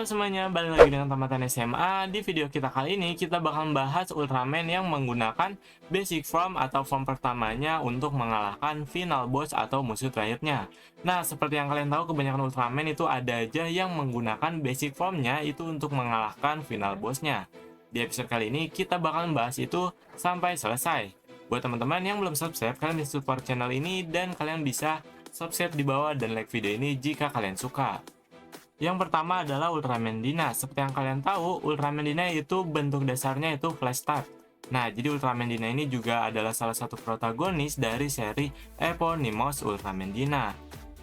semuanya, balik lagi dengan Tamatan SMA. Di video kita kali ini, kita bakal membahas Ultraman yang menggunakan basic form atau form pertamanya untuk mengalahkan final boss atau musuh terakhirnya. Nah, seperti yang kalian tahu, kebanyakan Ultraman itu ada aja yang menggunakan basic formnya itu untuk mengalahkan final bossnya. Di episode kali ini, kita bakal membahas itu sampai selesai. Buat teman-teman yang belum subscribe, kalian bisa support channel ini dan kalian bisa subscribe di bawah dan like video ini jika kalian suka. Yang pertama adalah Ultraman Dina. Seperti yang kalian tahu, Ultraman Dina itu bentuk dasarnya itu flash type. Nah, jadi Ultraman Dina ini juga adalah salah satu protagonis dari seri Eponymous Ultraman Dina.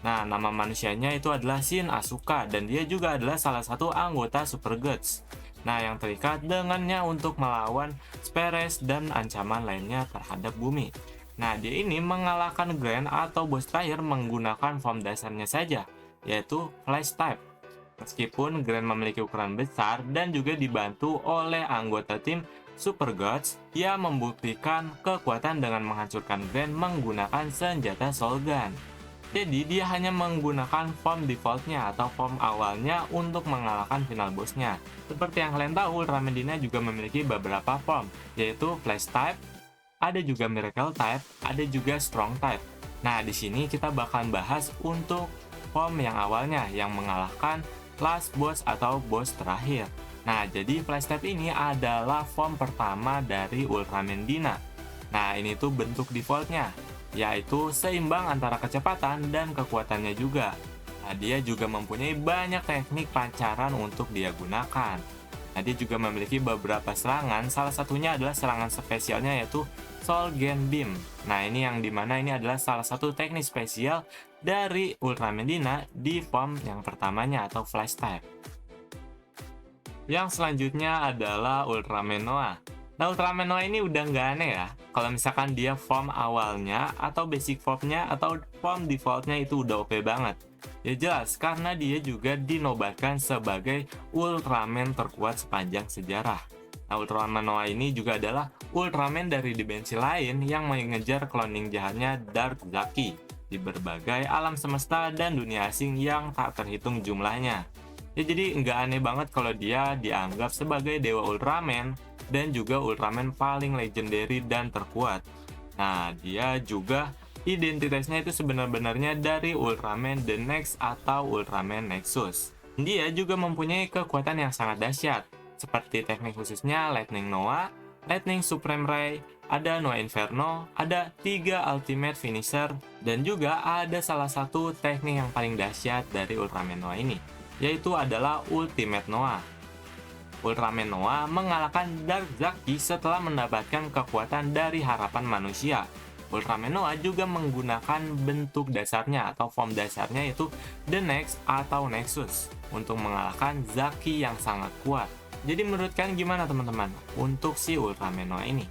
Nah, nama manusianya itu adalah Shin Asuka dan dia juga adalah salah satu anggota Super Gods. Nah, yang terikat dengannya untuk melawan Speres dan ancaman lainnya terhadap bumi. Nah, dia ini mengalahkan Grand atau bos terakhir menggunakan form dasarnya saja, yaitu flash type. Meskipun Grand memiliki ukuran besar dan juga dibantu oleh anggota tim Super Gods, ia membuktikan kekuatan dengan menghancurkan Grand menggunakan senjata Soul Gun. Jadi dia hanya menggunakan form defaultnya atau form awalnya untuk mengalahkan final bossnya. Seperti yang kalian tahu, Ultraman Dina juga memiliki beberapa form, yaitu Flash Type, ada juga Miracle Type, ada juga Strong Type. Nah, di sini kita bakal bahas untuk form yang awalnya yang mengalahkan last boss atau boss terakhir. Nah, jadi flash type ini adalah form pertama dari Ultraman Dina. Nah, ini tuh bentuk defaultnya, yaitu seimbang antara kecepatan dan kekuatannya juga. Nah, dia juga mempunyai banyak teknik pancaran untuk dia gunakan. Nah, dia juga memiliki beberapa serangan, salah satunya adalah serangan spesialnya yaitu Soul Gen Beam. Nah, ini yang dimana ini adalah salah satu teknik spesial dari Ultraman Dina di form yang pertamanya atau Flash Type. Yang selanjutnya adalah Ultraman Noah. Nah, Ultraman Noah ini udah nggak aneh ya. Kalau misalkan dia form awalnya atau basic formnya atau form defaultnya itu udah OP banget. Ya jelas, karena dia juga dinobatkan sebagai Ultraman terkuat sepanjang sejarah. Nah, Ultraman Noah ini juga adalah Ultraman dari dimensi lain yang mengejar cloning jahatnya Dark Zaki di berbagai alam semesta dan dunia asing yang tak terhitung jumlahnya. Ya, jadi nggak aneh banget kalau dia dianggap sebagai Dewa Ultraman dan juga Ultraman paling legendary dan terkuat. Nah, dia juga identitasnya itu sebenarnya dari Ultraman The Next atau Ultraman Nexus. Dia juga mempunyai kekuatan yang sangat dahsyat, seperti teknik khususnya Lightning Noah, Lightning Supreme Ray, ada Noah Inferno, ada 3 Ultimate Finisher, dan juga ada salah satu teknik yang paling dahsyat dari Ultraman Noah ini, yaitu adalah Ultimate Noah. Ultraman Noah mengalahkan Dark Zaki setelah mendapatkan kekuatan dari harapan manusia. Ultraman Noah juga menggunakan bentuk dasarnya atau form dasarnya yaitu The Next atau Nexus untuk mengalahkan Zaki yang sangat kuat. Jadi menurut kalian gimana teman-teman untuk si Ultraman Noah ini?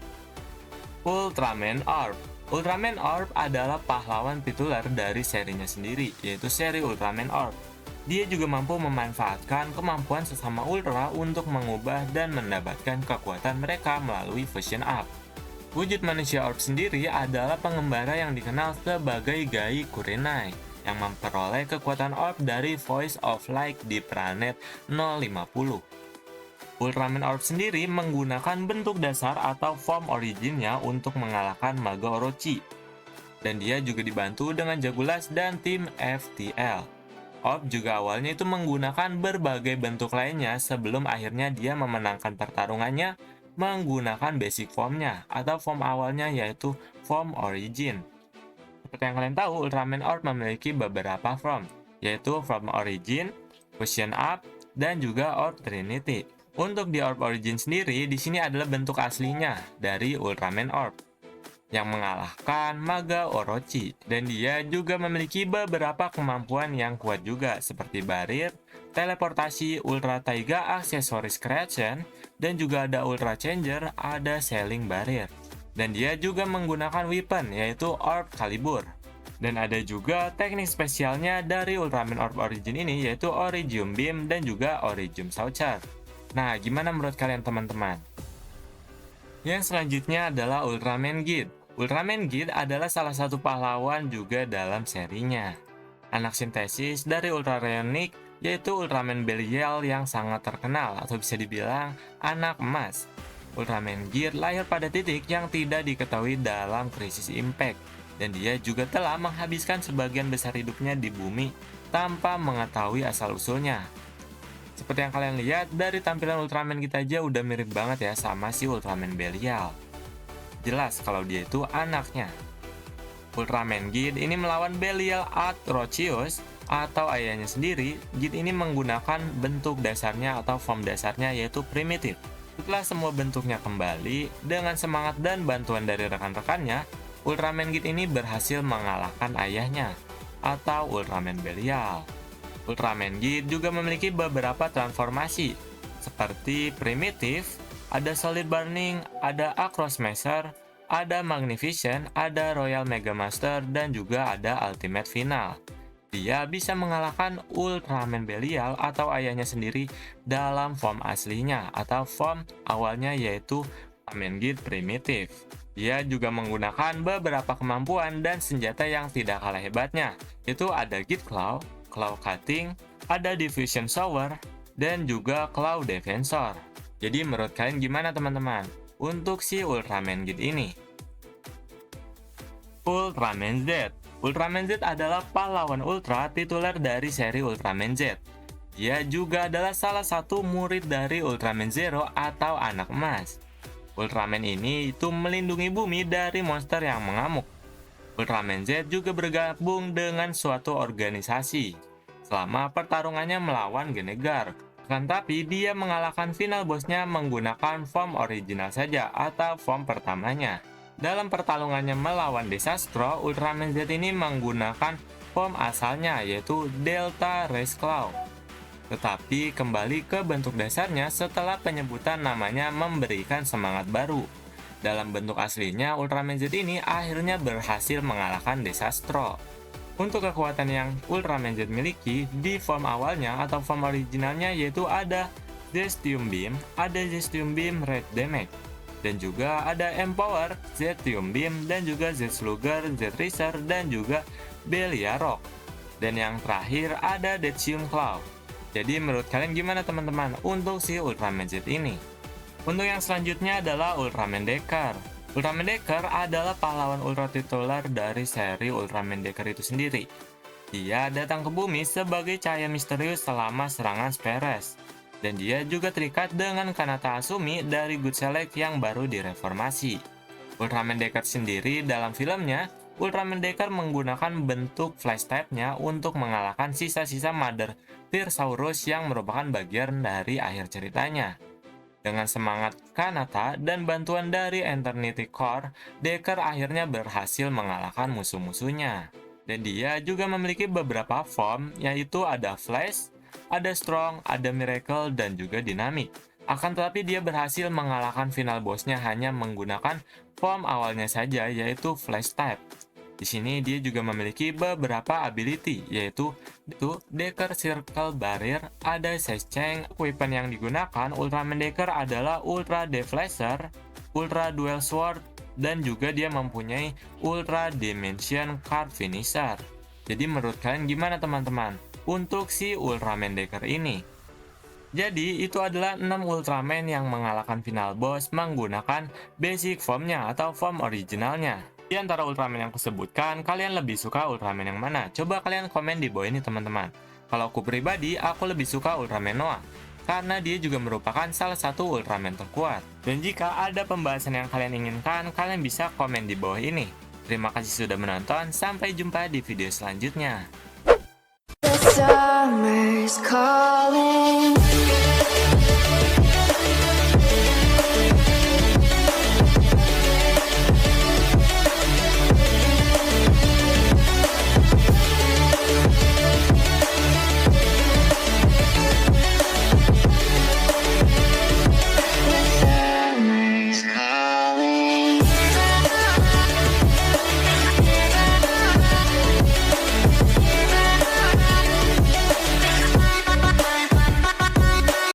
Ultraman Orb. Ultraman Orb adalah pahlawan tituler dari serinya sendiri, yaitu seri Ultraman Orb. Dia juga mampu memanfaatkan kemampuan sesama Ultra untuk mengubah dan mendapatkan kekuatan mereka melalui Fusion Up. Wujud manusia Orb sendiri adalah pengembara yang dikenal sebagai Gai Kurenai, yang memperoleh kekuatan Orb dari Voice of Light di planet 050. Ultraman Orb sendiri menggunakan bentuk dasar atau form originnya untuk mengalahkan Maga Orochi. Dan dia juga dibantu dengan Jagulas dan tim FTL. Orb juga awalnya itu menggunakan berbagai bentuk lainnya sebelum akhirnya dia memenangkan pertarungannya menggunakan basic formnya atau form awalnya yaitu form origin. Seperti yang kalian tahu, Ultraman Orb memiliki beberapa form, yaitu form origin, fusion up, dan juga Orb Trinity. Untuk di Orb origin sendiri, di sini adalah bentuk aslinya dari Ultraman Orb yang mengalahkan Maga Orochi, dan dia juga memiliki beberapa kemampuan yang kuat juga seperti Barrier, teleportasi, Ultra Taiga Accessories Creation, dan juga ada Ultra Changer, ada Selling Barrier. Dan dia juga menggunakan weapon yaitu Orb Calibur. Dan ada juga teknik spesialnya dari Ultraman Orb Origin ini yaitu Origium Beam dan juga Origium Saucer. Nah, gimana menurut kalian teman-teman? Yang selanjutnya adalah Ultraman Gid. Ultraman Gid adalah salah satu pahlawan juga dalam serinya. Anak sintesis dari Ultra Rayonic yaitu Ultraman Belial yang sangat terkenal atau bisa dibilang anak emas. Ultraman Gear lahir pada titik yang tidak diketahui dalam krisis impact, dan dia juga telah menghabiskan sebagian besar hidupnya di bumi tanpa mengetahui asal-usulnya. Seperti yang kalian lihat, dari tampilan Ultraman kita aja udah mirip banget ya sama si Ultraman Belial. Jelas kalau dia itu anaknya. Ultraman Gear ini melawan Belial Atrocious atau ayahnya sendiri. Gear ini menggunakan bentuk dasarnya atau form dasarnya yaitu primitif. Setelah semua bentuknya kembali, dengan semangat dan bantuan dari rekan-rekannya, Ultraman Gear ini berhasil mengalahkan ayahnya atau Ultraman Belial. Ultraman Gear juga memiliki beberapa transformasi seperti primitif, ada Solid Burning, ada Acro Smasher, ada Magnificent, ada Royal Mega Master, dan juga ada Ultimate Final. Dia bisa mengalahkan Ultraman Belial atau ayahnya sendiri dalam form aslinya atau form awalnya yaitu Ultraman Gear Primitif. Dia juga menggunakan beberapa kemampuan dan senjata yang tidak kalah hebatnya, yaitu ada Gear Claw, Claw Cutting, ada Diffusion Shower, dan juga Claw Defensor. Jadi menurut kalian gimana teman-teman untuk si Ultraman Gear ini? Ultraman Z. Ultraman Z adalah pahlawan Ultra tituler dari seri Ultraman Z. Dia juga adalah salah satu murid dari Ultraman Zero atau anak emas. Ultraman ini itu melindungi bumi dari monster yang mengamuk. Ultraman Z juga bergabung dengan suatu organisasi selama pertarungannya melawan Genegar. Akan tapi dia mengalahkan final bossnya menggunakan form original saja atau form pertamanya. Dalam pertarungannya melawan Desastro, Ultraman Z ini menggunakan form asalnya yaitu Delta Race Claw. Tetapi kembali ke bentuk dasarnya setelah penyebutan namanya memberikan semangat baru. Dalam bentuk aslinya, Ultraman Z ini akhirnya berhasil mengalahkan Desastro. Untuk kekuatan yang Ultraman Z miliki di form awalnya atau form originalnya yaitu ada Zestium Beam, ada Zestium Beam Red Damage, dan juga ada Empower, Zetium Beam, dan juga Z Slugger, Z Racer, dan juga Belial Rock. Dan yang terakhir ada Deathsium Claw. Jadi menurut kalian gimana teman-teman untuk si Ultraman Z ini? Untuk yang selanjutnya adalah Ultraman Decker. Ultraman Decker adalah pahlawan ultra tituler dari seri Ultraman Decker itu sendiri. Dia datang ke bumi sebagai cahaya misterius selama serangan Spears. Dan dia juga terikat dengan Kanata Asumi dari Good Select yang baru direformasi. Ultraman Decker sendiri dalam filmnya, Ultraman Decker menggunakan bentuk flash type-nya untuk mengalahkan sisa-sisa Mother Tearsaurus yang merupakan bagian dari akhir ceritanya. Dengan semangat Kanata dan bantuan dari Eternity Core, Decker akhirnya berhasil mengalahkan musuh-musuhnya. Dan dia juga memiliki beberapa form, yaitu ada Flash, ada Strong, ada Miracle, dan juga Dynamic. Akan tetapi dia berhasil mengalahkan final bossnya hanya menggunakan form awalnya saja, yaitu Flash type. Di sini dia juga memiliki beberapa ability, yaitu Decker Circle Barrier, ada Seshang. Weapon yang digunakan Ultraman Decker adalah Ultra Deflasher, Ultra Dual Sword, dan juga dia mempunyai Ultra Dimension Card Finisher. Jadi menurut kalian gimana teman-teman untuk si Ultraman Decker ini? Jadi itu adalah 6 Ultraman yang mengalahkan final boss menggunakan basic formnya atau form originalnya. Di antara Ultraman yang kusebutkan, kalian lebih suka Ultraman yang mana? Coba kalian komen di bawah ini teman-teman. Kalau aku pribadi, aku lebih suka Ultraman Noah, karena dia juga merupakan salah satu Ultraman terkuat. Dan jika ada pembahasan yang kalian inginkan, kalian bisa komen di bawah ini. Terima kasih sudah menonton, sampai jumpa di video selanjutnya. The summer's calling.